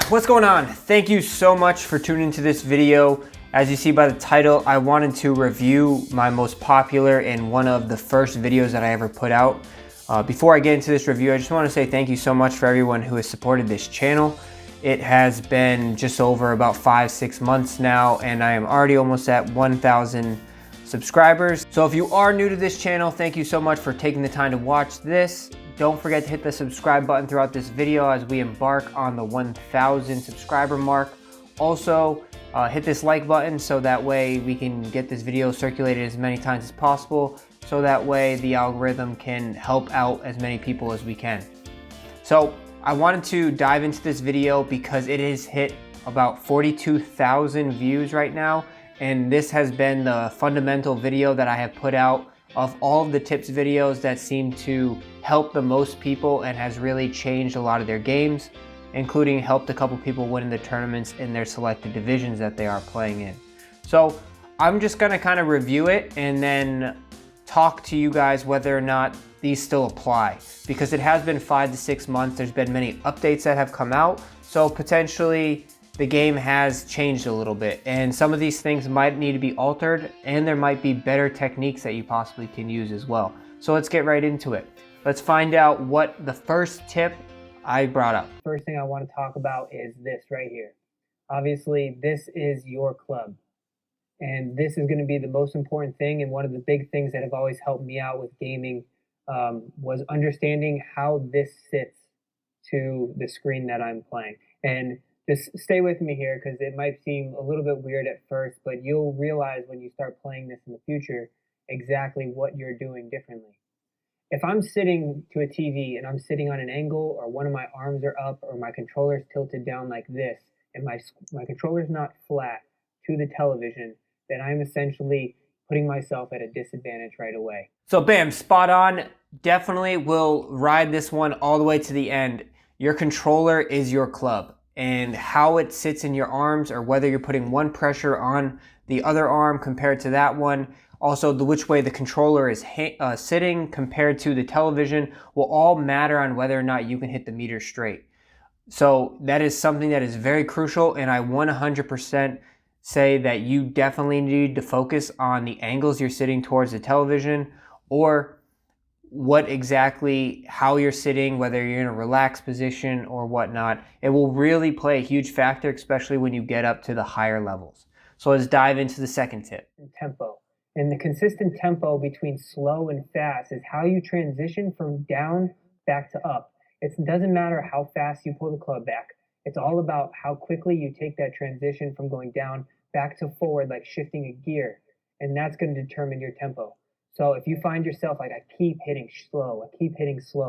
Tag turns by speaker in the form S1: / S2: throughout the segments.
S1: What's going on? Thank you so much for tuning into this video. As you see by the title, I wanted to review my most popular and one of the first videos that I ever put out. Before I get into this review, I just want to say thank you so much for everyone who has supported this channel. It has been just over about 5-6 months now, and I am already almost at 1,000 subscribers. So if you are new to this channel, thank you so much for taking the time to watch this. Don't forget to hit the subscribe button throughout this video as we embark on the 1,000 subscriber mark. Also, hit this like button so that way we can get this video circulated as many times as possible, so that way the algorithm can help out as many people as we can. So I wanted to dive into this video because it has hit about 42,000 views right now, and this has been the fundamental video that I have put out of all of the tips videos that seem to help the most people and has really changed a lot of their games, including helped a couple people win the tournaments in their selected divisions that they are playing in. So I'm just gonna kind of review it and then talk to you guys whether or not these still apply, because it has been 5 to 6 months. There's been many updates that have come out, so potentially the game has changed a little bit, and some of these things might need to be altered, and there might be better techniques that you possibly can use as well. So let's get right into it. Let's find out what the first tip I brought up. First thing I want to talk about is this right here. Obviously, this is your club, and this is going to be the most important thing, and one of the big things that have always helped me out with gaming was understanding how this sits to the screen that I'm playing. And just stay with me here because it might seem a little bit weird at first, but you'll realize when you start playing this in the future exactly what you're doing differently. If I'm sitting to a TV and I'm sitting on an angle, or one of my arms are up, or my controller's tilted down like this, and my controller's not flat to the television, then I'm essentially putting myself at a disadvantage right away. So bam, spot on. Definitely will ride this one all the way to the end. Your controller is your club, and how it sits in your arms, or whether you're putting one pressure on the other arm compared to that one, also which way the controller is sitting compared to the television, will all matter on whether or not you can hit the meter straight. So that is something that is very crucial, and I 100% say that you definitely need to focus on the angles you're sitting towards the television, or how you're sitting, whether you're in a relaxed position or whatnot. It will really play a huge factor, especially when you get up to the higher levels. So let's dive into the second tip. Tempo. And the consistent tempo between slow and fast is how you transition from down back to up. It doesn't matter how fast you pull the club back. It's all about how quickly you take that transition from going down back to forward, like shifting a gear. And that's going to determine your tempo. So if you find yourself like, I keep hitting slow,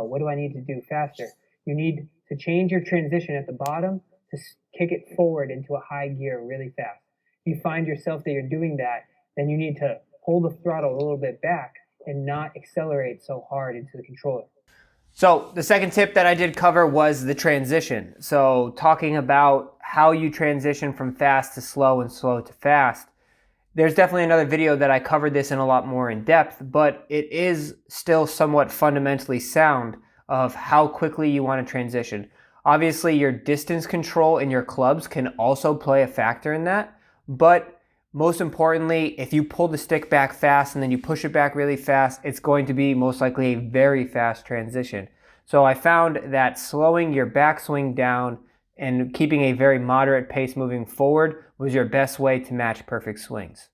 S1: what do I need to do faster? You need to change your transition at the bottom to kick it forward into a high gear really fast. If you find yourself that you're doing that, then you need to hold the throttle a little bit back and not accelerate so hard into the controller. So the second tip that I did cover was the transition. So talking about how you transition from fast to slow and slow to fast. There's definitely another video that I covered this in a lot more in depth, but it is still somewhat fundamentally sound of how quickly you want to transition. Obviously, your distance control in your clubs can also play a factor in that, but most importantly, if you pull the stick back fast and then you push it back really fast, it's going to be most likely a very fast transition. So I found that slowing your backswing down and keeping a very moderate pace moving forward was your best way to match perfect swings.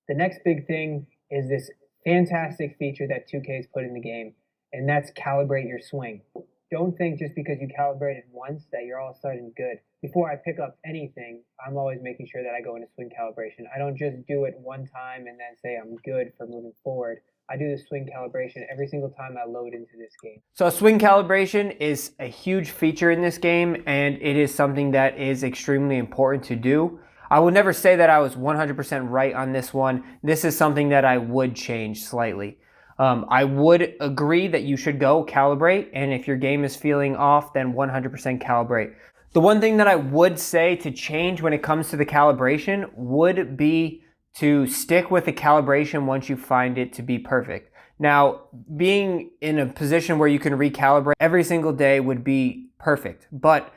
S1: The next big thing is this fantastic feature that 2K's put in the game, and that's calibrate your swing. Don't think just because you calibrated once that you're all of a sudden good. Before I pick up anything, I'm always making sure that I go into swing calibration. I don't just do it one time and then say I'm good for moving forward. I do the swing calibration every single time I load into this game. So swing calibration is a huge feature in this game, and it is something that is extremely important to do. I would never say that I was 100% right on this one. This is something that I would change slightly. I would agree that you should go calibrate, and if your game is feeling off, then 100% calibrate. The one thing that I would say to change when it comes to the calibration would be to stick with the calibration once you find it to be perfect. Now, being in a position where you can recalibrate every single day would be perfect, but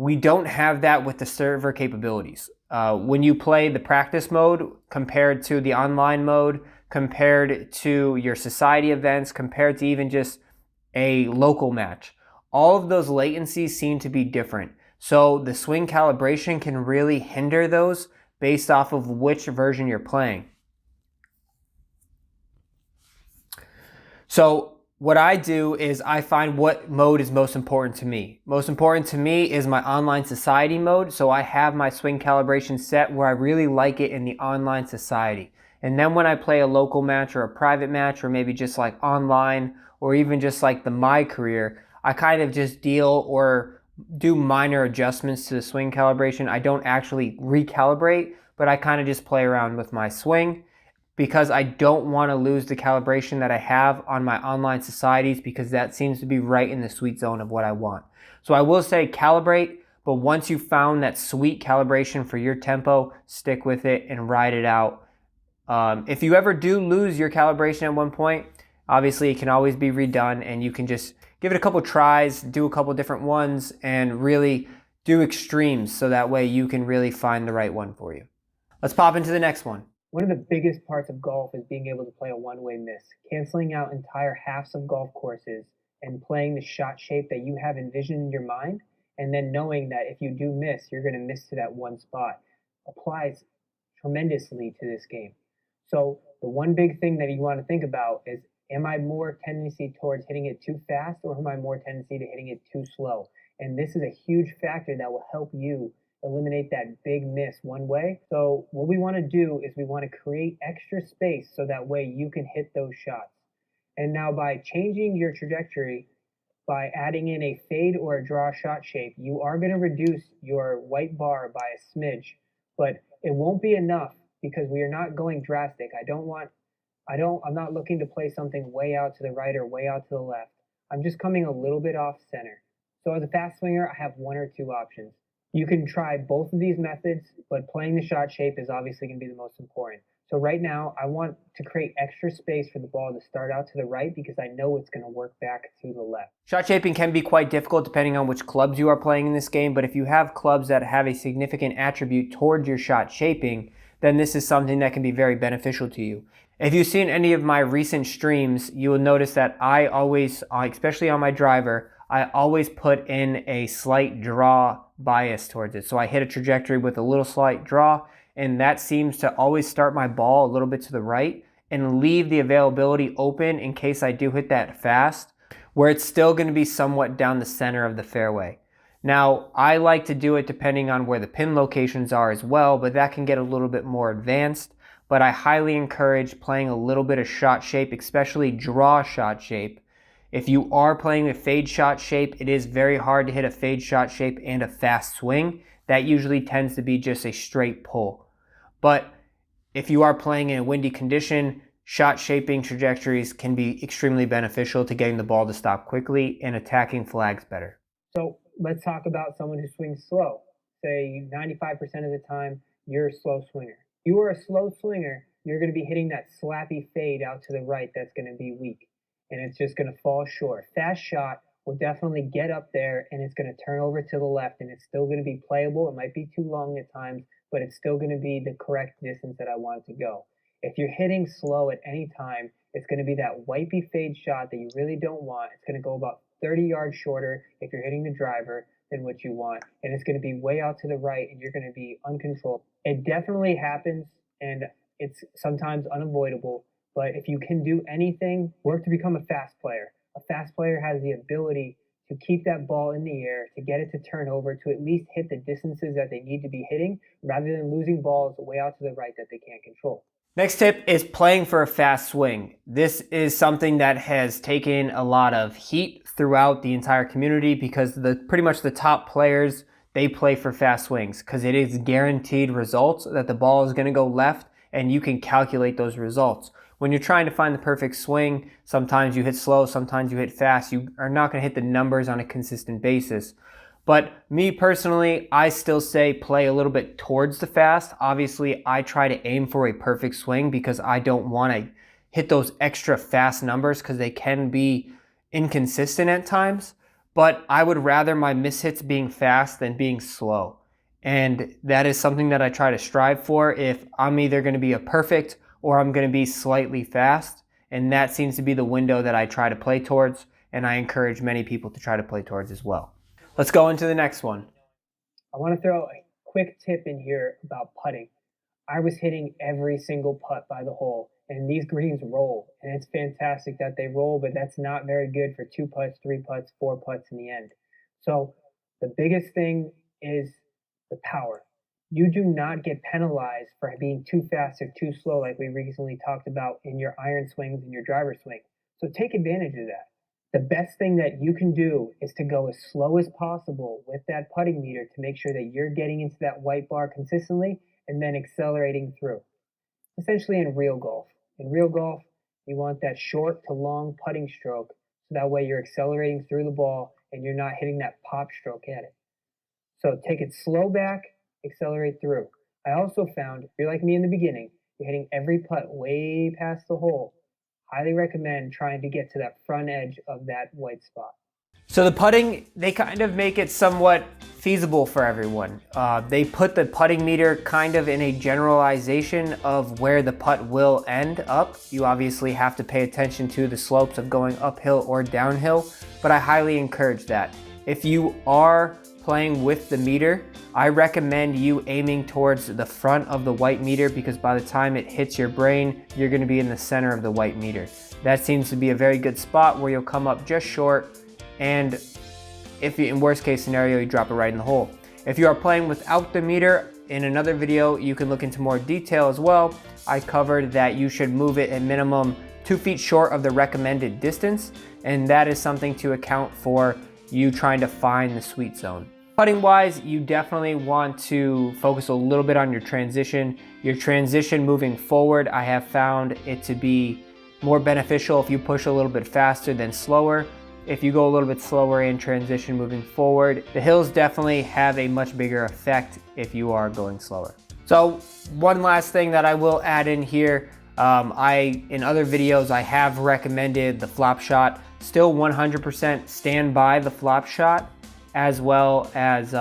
S1: We don't have that with the server capabilities. When you play the practice mode compared to the online mode, compared to your society events, compared to even just a local match, all of those latencies seem to be different. So the swing calibration can really hinder those based off of which version you're playing. So what I do is I find what mode is most important to me. Most important to me is my online society mode. So I have my swing calibration set where I really like it in the online society. And then when I play a local match or a private match or maybe just like online or even just like the My Career, I kind of just deal or do minor adjustments to the swing calibration. I don't actually recalibrate, but I kind of just play around with my swing, because I don't want to lose the calibration that I have on my online societies, because that seems to be right in the sweet zone of what I want. So I will say calibrate, but once you've found that sweet calibration for your tempo, stick with it and ride it out. If you ever do lose your calibration at one point, obviously it can always be redone, and you can just give it a couple tries, do a couple different ones, and really do extremes so that way you can really find the right one for you. Let's pop into the next one.
S2: One of the biggest parts of golf is being able to play a one-way miss, canceling out entire halves of golf courses and playing the shot shape that you have envisioned in your mind, and then knowing that if you do miss, you're going to miss to that one spot, applies tremendously to this game. So the one big thing that you want to think about is, am I more tendency towards hitting it too fast, or am I more tendency to hitting it too slow? And this is a huge factor that will help you eliminate that big miss one way. So what we want to do is we want to create extra space so that way you can hit those shots. And now by changing your trajectory, by adding in a fade or a draw shot shape, you are going to reduce your white bar by a smidge, but it won't be enough because we are not going drastic. I'm not looking to play something way out to the right or way out to the left. I'm just coming a little bit off center. So as a fast swinger, I have one or two options. You can try both of these methods, but playing the shot shape is obviously going to be the most important. So right now, I want to create extra space for the ball to start out to the right because I know it's going to work back to the left.
S1: Shot shaping can be quite difficult depending on which clubs you are playing in this game, but if you have clubs that have a significant attribute towards your shot shaping, then this is something that can be very beneficial to you. If you've seen any of my recent streams, you will notice that I always, especially on my driver, I always put in a slight draw bias towards it. So I hit a trajectory with a little slight draw, and that seems to always start my ball a little bit to the right and leave the availability open in case I do hit that fast, where it's still going to be somewhat down the center of the fairway. Now, I like to do it depending on where the pin locations are as well, but that can get a little bit more advanced. But I highly encourage playing a little bit of shot shape, especially draw shot shape. If you are playing a fade shot shape, it is very hard to hit a fade shot shape and a fast swing. That usually tends to be just a straight pull. But if you are playing in a windy condition, shot shaping trajectories can be extremely beneficial to getting the ball to stop quickly and attacking flags better.
S2: So let's talk about someone who swings slow. Say 95% of the time, you're a slow swinger. You are a slow swinger, you're going to be hitting that slappy fade out to the right that's going to be weak, and it's just going to fall short. Fast shot will definitely get up there, and it's going to turn over to the left, and it's still going to be playable. It might be too long at times, but it's still going to be the correct distance that I want it to go. If you're hitting slow at any time, it's going to be that wipey fade shot that you really don't want. It's going to go about 30 yards shorter if you're hitting the driver than what you want, and it's going to be way out to the right, and you're going to be uncontrolled. It definitely happens, and it's sometimes unavoidable, but if you can do anything, work to become a fast player. A fast player has the ability to keep that ball in the air, to get it to turn over, to at least hit the distances that they need to be hitting, rather than losing balls way out to the right that they can't control.
S1: Next tip is playing for a fast swing. This is something that has taken a lot of heat throughout the entire community because pretty much the top players, they play for fast swings because it is guaranteed results that the ball is going to go left, and you can calculate those results. When you're trying to find the perfect swing, sometimes you hit slow, sometimes you hit fast. You are not going to hit the numbers on a consistent basis. But me personally, I still say play a little bit towards the fast. Obviously, I try to aim for a perfect swing because I don't want to hit those extra fast numbers because they can be inconsistent at times. but I would rather my mishits being fast than being slow. And that is something that I try to strive for. If I'm either going to be a perfect or I'm going to be slightly fast, and that seems to be the window that I try to play towards, and I encourage many people to try to play towards as well. Let's go into the next one.
S2: I want to throw a quick tip in here about putting. I was hitting every single putt by the hole, and these greens roll, and it's fantastic that they roll, but that's not very good for 2 putts, 3 putts, 4 putts in the end. So the biggest thing is the power. You do not get penalized for being too fast or too slow like we recently talked about in your iron swings and your driver swing. So take advantage of that. The best thing that you can do is to go as slow as possible with that putting meter to make sure that you're getting into that white bar consistently and then accelerating through. Essentially in real golf. In real golf, you want that short to long putting stroke so that way you're accelerating through the ball and you're not hitting that pop stroke at it. So take it slow back, accelerate through. I also found, if you're like me in the beginning, you're hitting every putt way past the hole, highly recommend trying to get to that front edge of that white spot.
S1: So the putting, they kind of make it somewhat feasible for everyone. They put the putting meter kind of in a generalization of where the putt will end up. You obviously have to pay attention to the slopes of going uphill or downhill, but I highly encourage that. If you are playing with the meter, I recommend you aiming towards the front of the white meter because by the time it hits your brain, you're going to be in the center of the white meter. That seems to be a very good spot where you'll come up just short, and if you, in worst case scenario, you drop it right in the hole. If you are playing without the meter, in another video you can look into more detail as well. I covered that you should move it at minimum 2 feet short of the recommended distance, and that is something to account for you trying to find the sweet zone. Putting wise, you definitely want to focus a little bit on your transition. Your transition moving forward, I have found it to be more beneficial if you push a little bit faster than slower. If you go a little bit slower in transition moving forward, the hills definitely have a much bigger effect if you are going slower. So one last thing that I will add in here, in other videos I have recommended the flop shot. Still 100% stand by the flop shot as well as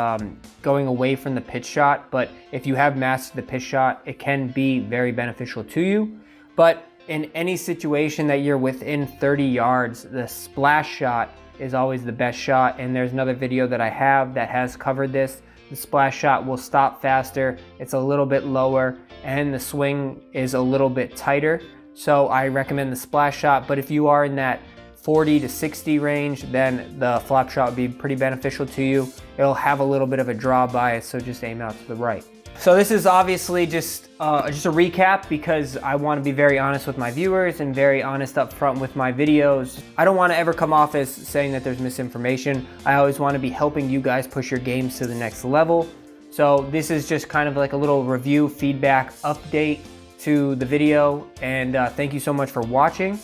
S1: going away from the pitch shot, but if you have mastered the pitch shot, it can be very beneficial to you. But in any situation that you're within 30 yards, the splash shot is always the best shot, and there's another video that I have that has covered this. The splash shot will stop faster, it's a little bit lower, and the swing is a little bit tighter. So I recommend the splash shot, but if you are in that 40 to 60 range, then the flop shot would be pretty beneficial to you. It'll have a little bit of a draw bias, so just aim out to the right. So this is obviously just a recap because I want to be very honest with my viewers and very honest up front with my videos. I don't want to ever come off as saying that there's misinformation. I always want to be helping you guys push your games to the next level. So this is just kind of like a little review, feedback, update to the video, and thank you so much for watching.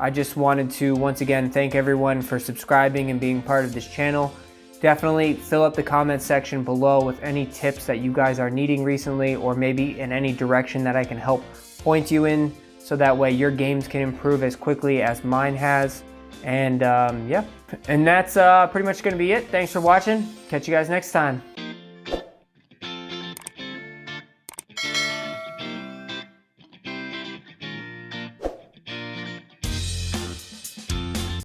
S1: I just wanted to once again thank everyone for subscribing and being part of this channel. Definitely fill up the comment section below with any tips that you guys are needing recently, or maybe in any direction that I can help point you in, so that way your games can improve as quickly as mine has. And yeah, and that's pretty much going to be it. Thanks for watching. Catch you guys next time.